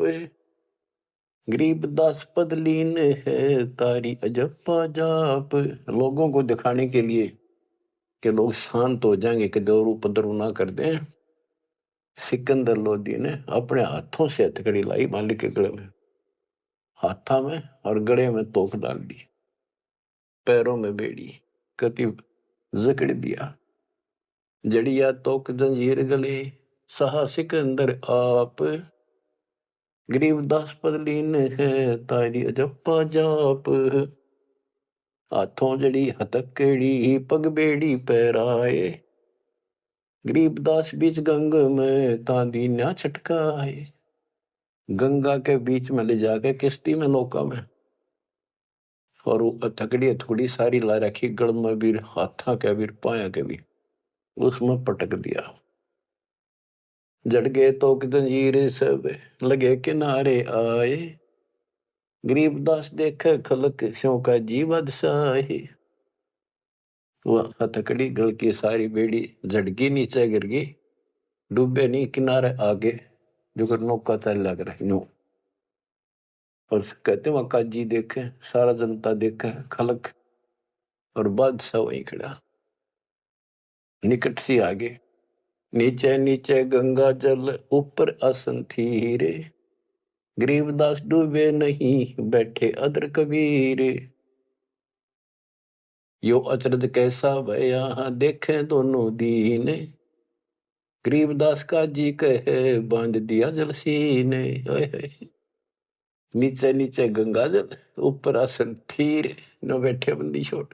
गरीबदास पद लीन है तारी अजप्पा जाप। लोगों को दिखाने के लिए कि लोग शांत हो जाएंगे, कि दौर उपद्रव ना कर दें, सिकंदर लोधी ने अपने हाथों से हथकड़ी लाई मालिक के गले में, हाथा में और गले में तोक डाल दी, पैरों में बेड़ी कति जकड़ दिया। जड़िया तोक जंजीर गले सहा सिकंदर आप, गरीबदास पद लीन है तारी अजप्पा जाप। हाथों जड़ी हथकड़ी पग बेड़ी पैराए, गरीबदास बीच गंग में तांदी ना छटकाए। गंगा के बीच में ले जाके किश्ती में नौका में, और वो थकड़ी थोड़ी सारी ला रखी, गड़ में भी, हाथा के भी, पाया के भी, उसमें पटक दिया। जड़ गए तो जंजीर सब लगे किनारे आए, गरीबदास देखे खलक स्यों का जीवद साहे। वह हथकड़ी गल की सारी बेड़ी झटकी नीचे गिर गई, डूबे नहीं, किनारे आगे जो कर नौका चल लग रही नो। और कहते वहां काजी देखे, सारा जनता देखे, खलक और बादशाह वहीं खड़ा, निकट सी आगे। नीचे नीचे गंगा जल ऊपर आसन थी रे, गरीबदास डूबे नहीं बैठे अदर कबीर। यो अचरज कैसा भया देखे दोनों दीन, गरीबदास का जी कहे बांध दिया जल सीने। नीचे नीचे गंगा जल ऊपर आसन थीर, न बैठे बंदी छोड़,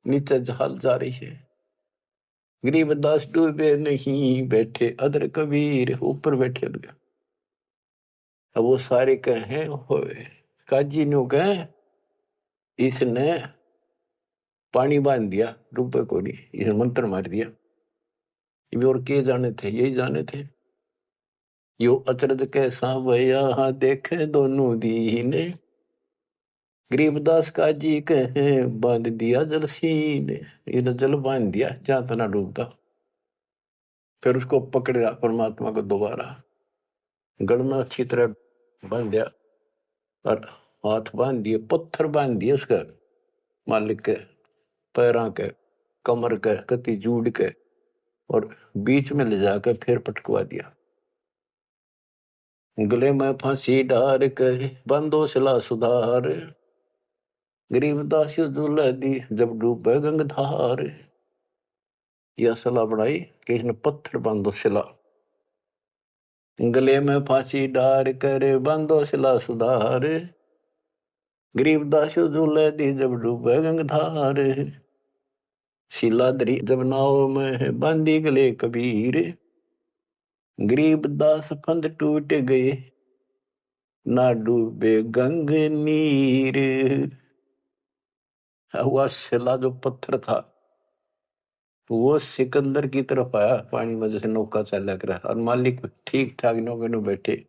नीचे जहाल जा रही है। गरीबदास डूबे नहीं बैठे अदर कबीर, ऊपर बैठे लगे। अब वो सारे कहे काजी नो कहे इसने पानी बांध दिया, डूबे को नहीं, इसने मंत्र मार दिया। और के जाने थे, यही जाने थे। यो अचरज कैसा भया देखे दोनों दीने, गरीबदास का जी कहे बांध दिया जल सीने। ये जल बांध दिया जहां तना डूबता। फिर उसको पकड़ा परमात्मा को दोबारा, गड़ में अच्छी तरह बांध दिया, और हाथ बांध दिए, पत्थर बांध दिए उसका, मालिक के पैरों के, कमर के, कति जूड़ के, और बीच में ले जाकर फिर पटकवा दिया। गले में फांसी डार कर बंदो सिला सुधार, गरीबदास दुल्हा दी जब डूबे गंगधार। यह सलाह बढ़ाई कि इसने पत्थर बांधो सिला, गले में फांसी डार कर बांधो सिला सुधार, गरीबदास दुल्हा दी जब डूबे गंगधार। सिला दरी जब नाव में बांधी गले कबीर, गरीबदास फंद टूट गए ना डूबे गंग नीर। हुआ सिला जो पत्थर था वो सिकंदर की तरफ आया, पानी में जैसे नौका चला कर, और मालिक ठीक ठाक नौके में बैठे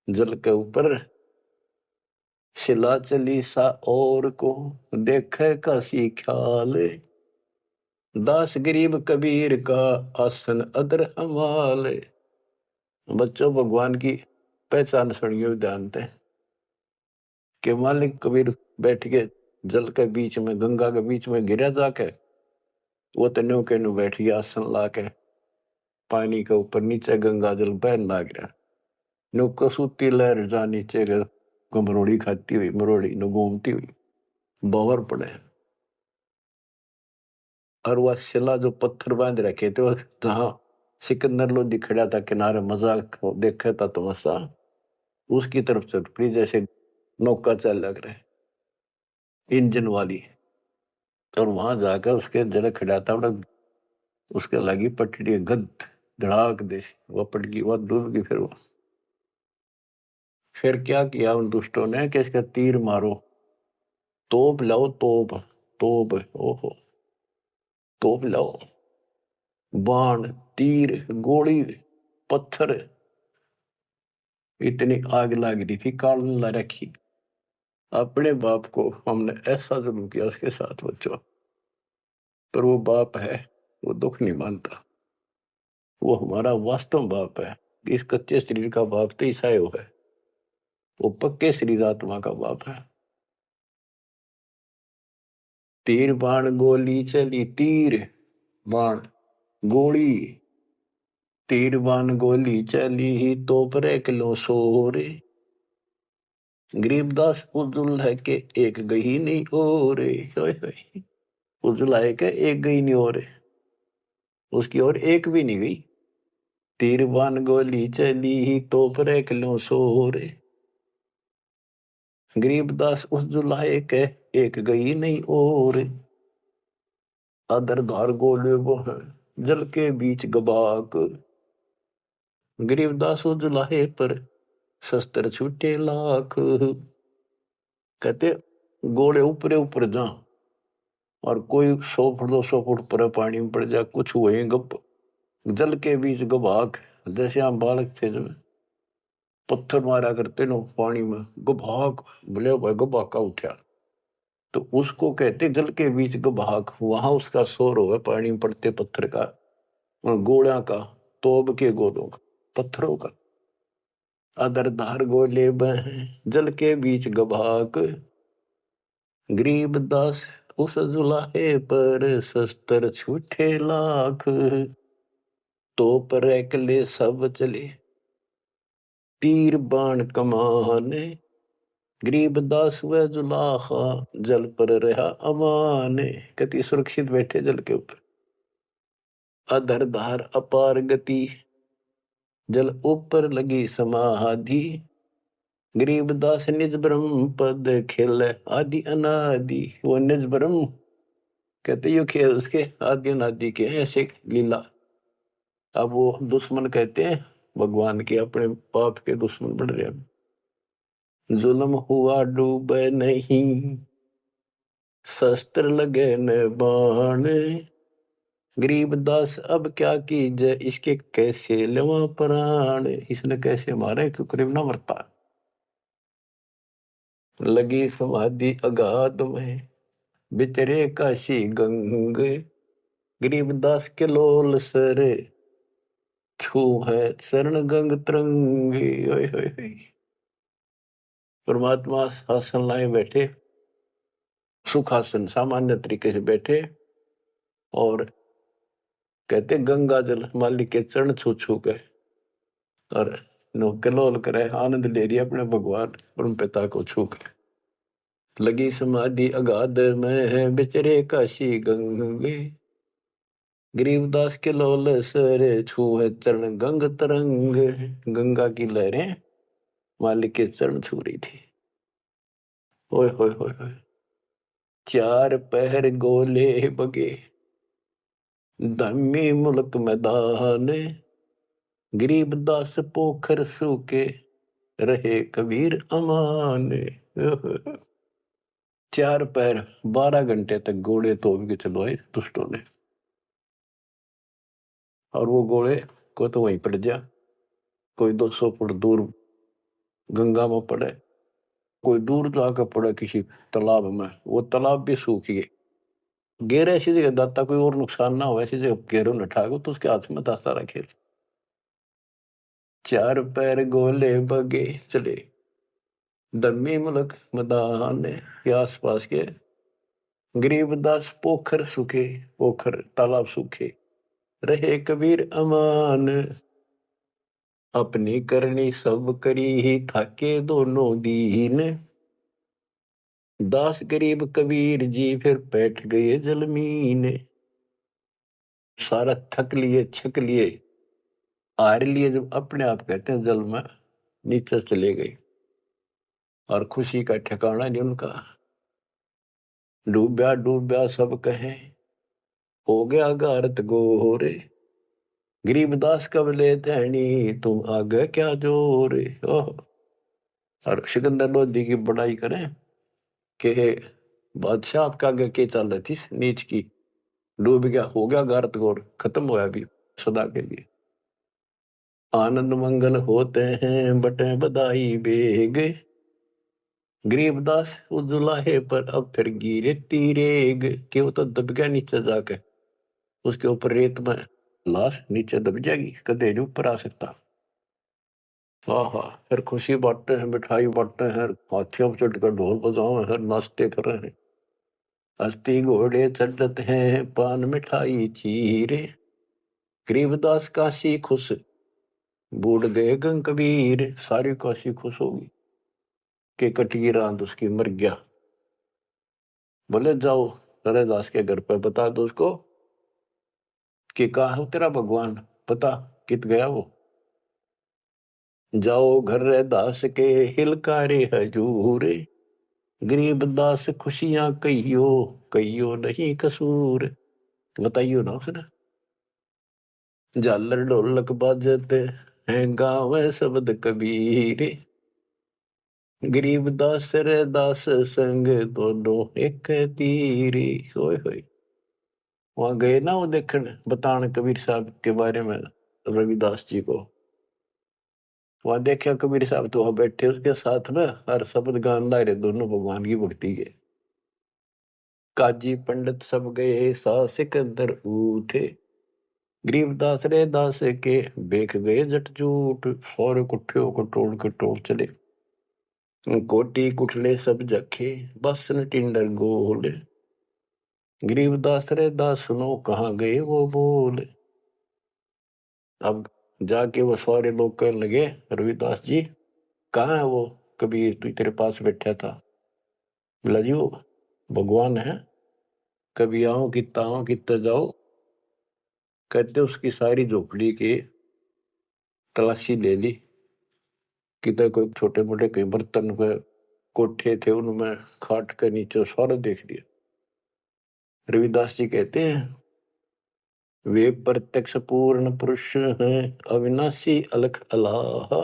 जल के ऊपर। सिला चली सा और को देखे का सी ख्याल, दास गरीब कबीर का आसन अदर हमाल। बच्चों, भगवान की पहचान सुनियो ध्यान से कि मालिक कबीर बैठ के जल के बीच में, गंगा के बीच में गिरा जाके, वो तो नौके नु बैठ गया आसन ला के, पानी के ऊपर नीचे गंगा जल बहन लाग रहा। नौका सूती लहर जा नीचे मरोड़ी खाती हुई, मरोड़ी न घूमती हुई बाहर पड़े। और वह शिला जो पत्थर बांध रखे थे, जहां सिकंदर लोधी खड़ा था किनारे मजाक देखा था तमाशा, उसकी तरफ चल पड़ी जैसे नौका चल लग रहे इंजन वाली। और वहां जाकर उसके जरा खड़ा था, उसके लगी पटड़ी गद धड़ाक दे, वह पट गई, वह डूब गई। फिर क्या किया उन दुष्टों ने कि इसका तीर मारो, तोप लाओ, तोप तोप, ओहो तोप लाओ, बाण, तीर, गोली, पत्थर, इतनी आग लग रही थी, काल ला रखी। अपने बाप को हमने ऐसा जुल्म किया उसके साथ बच्चों, पर वो बाप है, वो दुख नहीं मानता, वो हमारा वास्तव बाप है। इस कच्चे शरीर का बाप तो ईसाई है, वो पक्के शरीर आत्मा का बाप है। तीर बाण गोली चली, तीर बाण गोली, तीर बाण गोली चली ही तो पर किलो सोरे, गरीबदास उजुल है के एक गई नहीं और, उजुल है के एक गई नहीं और, उसकी और एक भी नहीं गई। तीर बाण गोली चली ही तो पर किलो सोरे, गरीबदास उस जुलाए के एक गई नहीं और, अदर धार गोले वो है जल के बीच गबाक, गरीबदास उस जुलाहे पर शस्त्र छूटे लाख। कहते गोले ऊपरे ऊपर जा और कोई 100 फुट 200 फुट पर पानी में पड़ जा, कुछ हुए गप जल के बीच गवाक। जैसे हम बालक थे जब पत्थर मारा करते नो पानी में, गभाक बोले भाई गभाका उठा, तो उसको कहते जल के बीच गभाक। वहां उसका शोर होगा पानी में पड़ते पत्थर का, गोला का, तोब के गोलों का, पत्थरों का। अदर धार गोले बह जल के बीच गभाक, गरीब दास उस जुलाहे पर शस्त्र छूटे लाख। तो पर एकले सब चले तीर बाण कमाने, गरीब दास व जुलाहा जल पर रहा अमाने। कति सुरक्षित बैठे जल के ऊपर। अधर धार अपार गति जल ऊपर लगी समाधि, गरीब दास निज ब्रह्म पद खेल आदि अनादि। वो निज ब्रह्म कहते यो खेल उसके आदि अनादि के ऐसे लीला। अब वो दुश्मन कहते हैं भगवान के, अपने पाप के दुश्मन बढ़ रहे हैं। जुल्म हुआ डूबे नहीं शस्त्र लगे न बाण, गरीब दास अब क्या कीजिए इसके कैसे लेवा प्राण। इसने कैसे मारे क्यों करीब ना मरता। लगी समाधि अगाध में बितरे काशी गंग, गरीब दास के लोल सर छू है शरण गंग तरंगी। ओए होए होए। परमात्मा आसन लाए बैठे, सुखासन सामान्य तरीके से बैठे, और कहते गंगा जल मालिक के चरण छू छू के और कलोल करे, आनंद ले रही अपने भगवान परम पिता को छू के। लगी समाधि अगाध में है बिचरे काशी गंगे, गरीबदास के लोल सरे छू है चरण गंग तरंग। गंगा की लहरें मालिक के चरण छू रही थी। ओए होए होए होए। चार पहर गोले बगे धम्मी मुल्क मैदान, गरीबदास पोखर सूके रहे कबीर अमान। 4 पैर 12 घंटे तक घोड़े तोड़ के चलवाए दुष्टों ने, और वो घोड़े को तो वहीं पड़ जा, कोई 200 फुट दूर गंगा में पड़े, कोई दूर जाकर पड़े किसी तालाब में, वो तालाब भी सूख गए। गेरे ऐसी जगह दाता कोई और नुकसान ना हो, ऐसी जगह गेरो न ठाको तो उसके हाथ में था सारा खेल। 4 पैर गोले बगे चले दम्मी मुल्क मैदान के आसपास के, गरीबदास पोखर सूखे, पोखर तालाब सूखे रहे कबीर अमान। अपनी करनी सब करी ही थाके दोनों दीन, दास गरीब कबीर जी फिर बैठ गए जलमीन। सारा थक लिए छक लिए हार लिए, जब अपने आप कहते हैं जल में नीचे चले गए, और खुशी का ठिकाना नहीं उनका। डूब्या डूब्या सब कहे हो गया गारत गोरे, गरीबदास कब ले धैनी तुम आगे क्या जोरे। और सिकंदर लोधी की बड़ाई करें कि बादशाह आपका आगे के चल रही थी नीच की, डूब गया, हो गया गारत गोर, खत्म होया भी सदा के लिए। आनंद मंगल होते हैं बटे बधाई बेग, गरीबदास उजुलाहे पर अब फिर गिरे तीरेग। कि वो तो दब गया नीचे जाके, उसके ऊपर रेत में लाश नीचे दब जाएगी, कदे नहीं ऊपर आ सकता। हाँ हाँ, फिर खुशी बांटते हैं, मिठाई बांटते हैं, हाथियों पर चढ़कर ढोल बजाओ हैं, नाचते कर रहे हैं। अस्थि घोड़े चढ़त हैं पान मिठाई चीरे, गरीबदास काशी खुश बूढ़ गए गंग कबीर। सारी काशी खुश होगी कि कटगी रात उसकी मर गया। बोले जाओ दास के घर पे बता दो उसको कि कहा है तेरा भगवान, पता कित गया वो। जाओ घर दास के हिलकारे हजूर, गरीब दास खुशियां कहियो कहियो नहीं कसूर। बताइयो ना उसने। झालर ढोलक बाजते हैं गाँव शब्द कबीर, गरीब दास रे दास संग दोनों एक तीरी। होए होए। वहां गए ना वो देखने बताने कबीर साहब के बारे में, रविदास जी को। वहां देखा कबीर साहब तो वहां बैठे उसके साथ में, हर शब्द गान ला रहे दोनों भगवान की भक्ति के। काजी पंडित सब गए सा सिकंदर उठे, गरीबदास रे दास के बेख गए जट जूट। और कुठियों को टोल चले, कोटी कुठले सब जखे, बस न टिंडर गोल। गरीबदास रे दास सुनो कहाँ गए वो बोल। अब जाके वो सारे लोग कहने लगे, रविदास जी कहाँ है वो कबीर, तू तेरे पास बैठा था। बोला जी वो भगवान है, कभी आओ कितना आओ कितना जाओ। कहते उसकी सारी झोपड़ी की तलाशी ले ली, किधर कोई छोटे मोटे कई बर्तन पे कोठे थे उनमें खाट के नीचे सारा देख लिया। रविदास जी कहते हैं वे प्रत्यक्ष पूर्ण पुरुष हैं, अविनाशी अलख अलाह।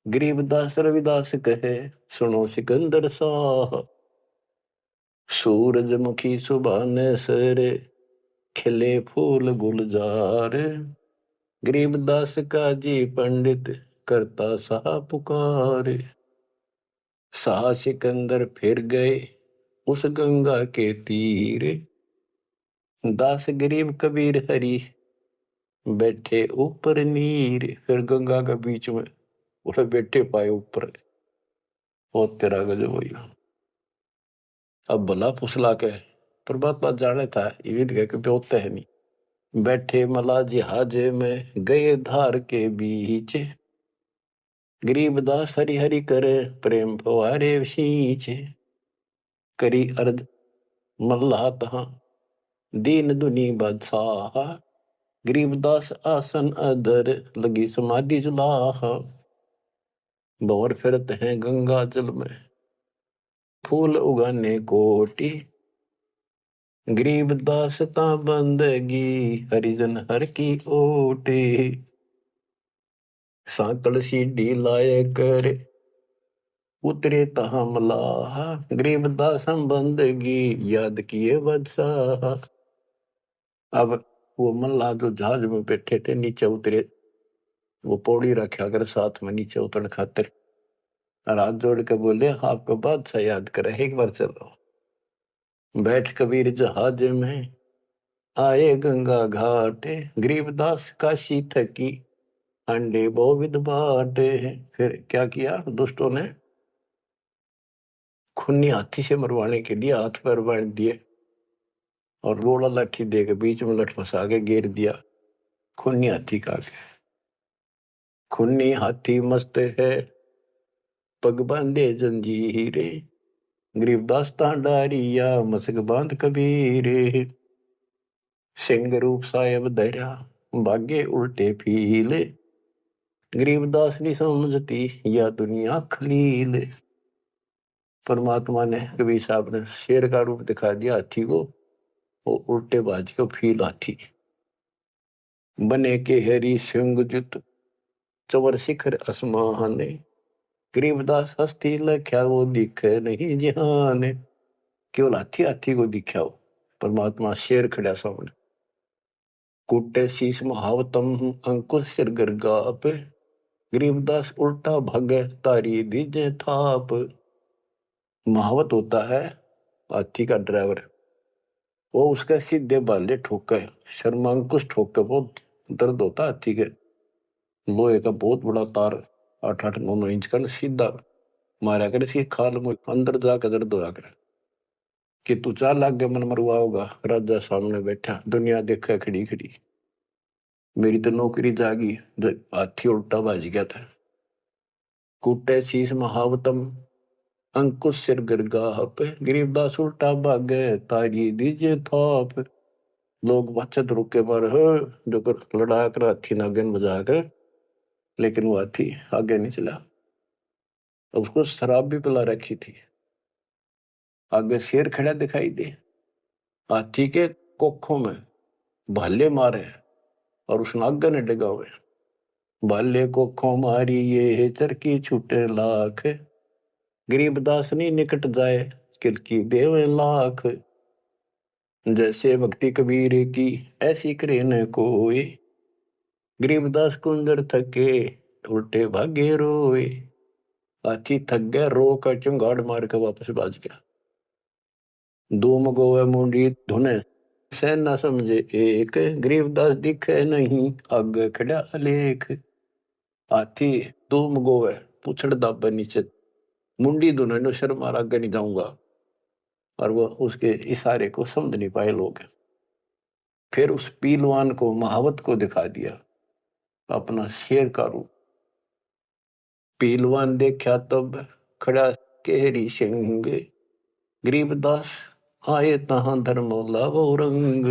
गरीबदास रविदास कहे सुनो सिकंदर साह। सूरजमुखी सुभान सरे, खिले फूल गुलजार। गरीबदास का जी पंडित करता सा पुकार। शाह सिकंदर फिर गए उस गंगा के तीर। दास गरीब कबीर हरि बैठे ऊपर नीर। फिर गंगा के बीच में उसे बैठे पाए ऊपर। वो तेरा गजब हुई। अब भला फुसला के परमात्मा जाने था ये कह के होता है नहीं। बैठे मला जिहाज में गए धार के बीच। गरीबदास हरि हरि करे प्रेम फवारे सींच। करी अर्ज मल्लाह तहां दीन दुनी बादशाह। गरीबदास आसन अधर लगी समाधि जुलाह। भंवर फिरत हैं गंगा जल में फूल उगाने कोटि। गरीबदास ता बंदगी हरिजन हर की ओटे। सांकल सीढ़ी लाए कर उतरे तहा मलाह। गरीबदास हम बंदगी याद किए बदशाह। अब वो मल्लाह जो जहाज में बैठे थे नीचे उतरे, वो पौड़ी रखा कर साथ में नीचे उतरने खातिर। और हाथ जोड़ के बोले आपको बादशाह याद करे एक बार चलो। बैठ कबीर जहाज में आए गंगा घाट। गरीबदास काशी थकी अंडे बोविद बाटे। फिर क्या किया दुष्टों ने, खूनी हाथी से मरवाने के लिए हाथ पैर बांध दिए और गोला लाठी दे के बीच में लठ फंसा के घेर दिया। खूनी हाथी का खूनी हाथी मस्त है पग बांधे जंजीरे। गरीबदास डारिया मसक बांध कबीरे। सिंह रूप साहेब धरा भागे उल्टे फीले। गरीबदास नहीं समझती या दुनिया खलील। परमात्मा ने कबीर साहब ने शेर का रूप दिखा दिया हाथी को, वो उल्टे बाज को फील हाथी बने के हरी सिंह जुत चवर शिखर असमान। गरीबदास हस्ती लख्या वो दिखे नहीं जहान। केवल हाथी हाथी को दिखा हो, परमात्मा शेर खड़ा सामने। कुटे शीश महावतम अंकुश सिर गर्गाप। गरीबदास उल्टा भागे तारी दीजे थाप। महावत होता है हाथी का ड्राइवर, वो उसके सीधे बाले ठोके शर्मांकुश ठोके बहुत दर्द होता है हाथी के। लोहे का बहुत बड़ा तार 8-8-9-9 इंच का सीधा मारा करे इसकी खाल में अंदर जाकर दर्द होया करे कि तू चाल लाग गया मन मरवा होगा। राजा सामने बैठा दुनिया देखा खड़ी खड़ी, मेरी तो नौकरी जागी। हाथी उल्टा बाज गया था। कूटे शीश महावतम अंकुश सिर गिरगाह पे। गरीबदास उल्टा भागे तारी दीजे थाप। लोग बचत रुके पर जो कर लड़ा कर हाथी नागन बजा कर, लेकिन वो हाथी आगे नहीं चला। उसको शराब भी पिला रखी थी। आगे शेर खड़ा दिखाई दे, हाथी के कोखों में भाले मारे और उस नागन ने डगा हुए। भाले कोखों मारी ये चरकी छूटे लाख। गरीबदास नहीं निकट जाए किलकी देव लाख। जैसे भक्ति कबीर की ऐसी करे न कोई। गरीबदास कुंदर थके उल्टे भागे रोए। हाथी थक गया, रो का चंगाड़ मार के वापस बाज गया। धूम गोवे मुंडी धुने सह न समझे एक। गरीबदास दिखे नहीं आगे खड़ा अलेख। हाथी धूम गोवे पूछड़ दाबे नीचे, मुंडी धुने नो शर्म मार आगे नहीं जाऊंगा। और वो उसके इशारे को समझ नहीं पाए लोग। फिर उस पीलवान को महावत को दिखा दिया अपना शेर का रूप। पीलवान देखा तब खड़ा केहरी सिंह। गरीबदास आए तहां धर्मौला वो रंग।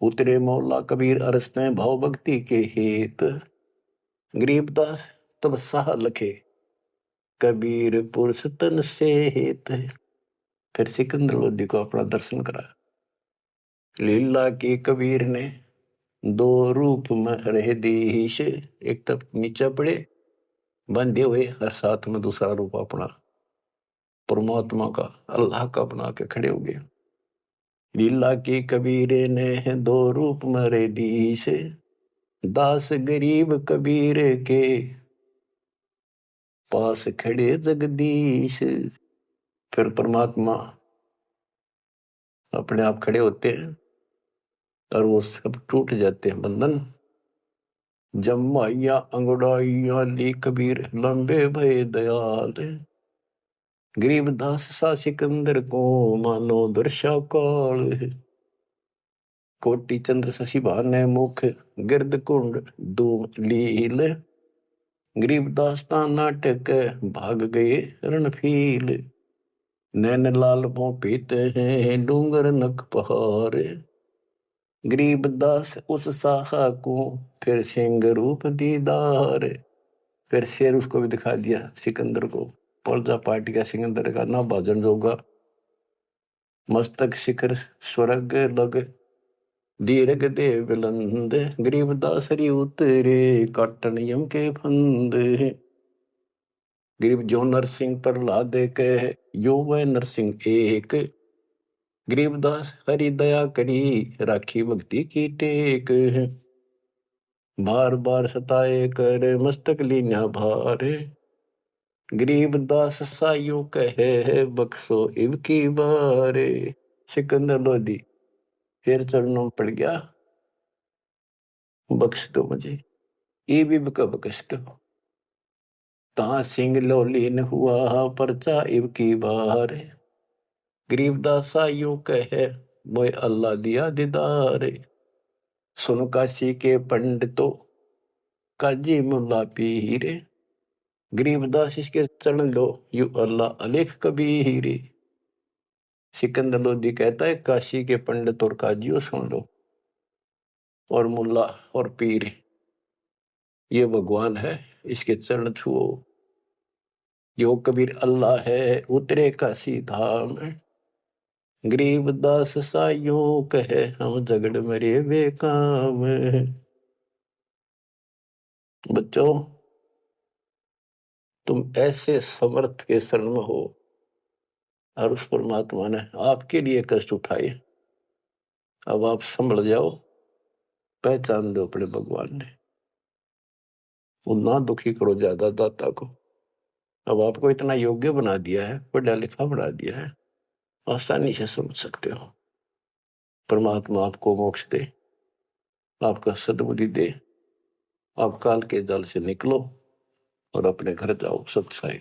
उतरे मौला कबीर अरसते भाव भक्ति के हेत। गरीबदास तब साह लखे कबीर पुरुष तन से हेत। फिर सिकंदर लोधी को अपना दर्शन करा। लीला की कबीर ने दो रूप में रह दीश। एक तब नीचे पड़े बंधे हुए और साथ में दूसरा रूप अपना परमात्मा का अल्लाह का बना के खड़े हो गए। लीला की कबीर ने दो रूप में रह दीश। दास गरीब कबीर के पास खड़े जगदीश। फिर परमात्मा अपने आप खड़े होते हैं और वो सब टूट जाते हैं बंधन। जमाइया अंगड़ाइया ली कबीर लंबे भय दयाल। गरीबदास सा सिकंदर को मानो दर्शा काल। कोटि चंद्र शशि भाने मुख गिरद कुंड धूम लील। गरीबदास ता नाटक भाग गए रणफील। नैन लाल पो पीते हैं डूंगर नख पहाड़। गरीबदास उस साहा को फिर सिंह रूप दीदार। फिर शेर उसको भी दिखा दिया सिकंदर को। पलजा पार्टी का सिकंदर का ना भाजन जोगा। मस्तक शिखर स्वर्ग लग दीर्घ देव बुलंद। गरीबदास हरि उतरे काटन यम के फंद। गरीब जो नरसिंह प्रहलाद कह यो वह नरसिंह एक। गरीबदास हरि दया करी राखी भक्ति की टेक। बार बार सताए कर मस्तक लीना भार। गरीबदास साइयों कहे बख्शो इब की बार। सिकंदर लोधी फिर चरणों में पड़ गया, बख्श दो मुझे, ये भी बख्श दो। ता सिंह लोलीन हुआ परचा इब की बार। गरीबदास साइयों कहे मोए अल्लाह दिया दीदार। सुन काशी के पंडितों काजी मुल्ला पीर। गरीबदास इसके चरण लो यू अल्लाह अलेख कबीर। सिकंदर लोधी कहता है काशी के पंडित और काजियों सुन लो, और मुल्ला और पीर ये भगवान है, इसके चरण छुओ। यो कबीर अल्लाह है उतरे काशी धाम। गरीबदास साइयों कहे हम झगड़ मरे बेकाम। बच्चों तुम ऐसे समर्थ के शरण में हो और उस परमात्मा ने आपके लिए कष्ट उठाए। अब आप संभल जाओ, पहचान दो अपने भगवान ने। वो ना दुखी करो ज्यादा दाता को। अब आपको इतना योग्य बना दिया है, पढ़ा लिखा बना दिया है, आसानी से समझ सकते हो। परमात्मा आपको मोक्ष दे, आपका सद्बुद्धि दे। आप काल के जाल से निकलो और अपने घर जाओ सत्साई।